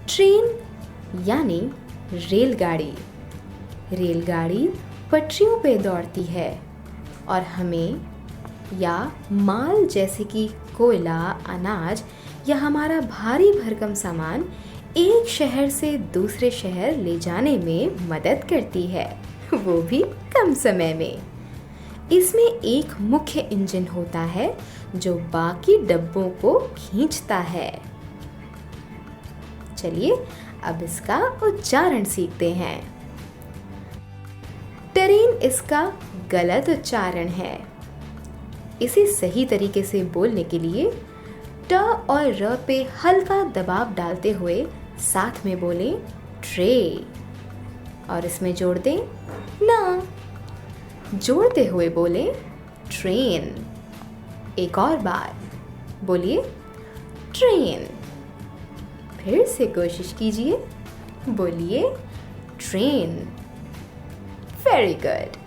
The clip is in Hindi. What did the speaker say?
ट्रेन यानी रेलगाड़ी। रेलगाड़ी पटरियों पे दौड़ती है और हमें या माल जैसे कि कोयला, अनाज या हमारा भारी भरकम सामान एक शहर से दूसरे शहर ले जाने में मदद करती है, वो भी कम समय में। इसमें एक मुख्य इंजन होता है जो बाकी डब्बों को खींचता है। चलिए अब इसका उच्चारण सीखते हैं। ट्रेन इसका गलत उच्चारण है। इसे सही तरीके से बोलने के लिए ट और र पे हल्का दबाव डालते हुए साथ में बोलें ट्रे, और इसमें जोड़ दें न। जोड़ते हुए बोलें ट्रेन। एक और बार बोलिए ट्रेन। फिर से कोशिश कीजिए, बोलिए ट्रेन। Very good.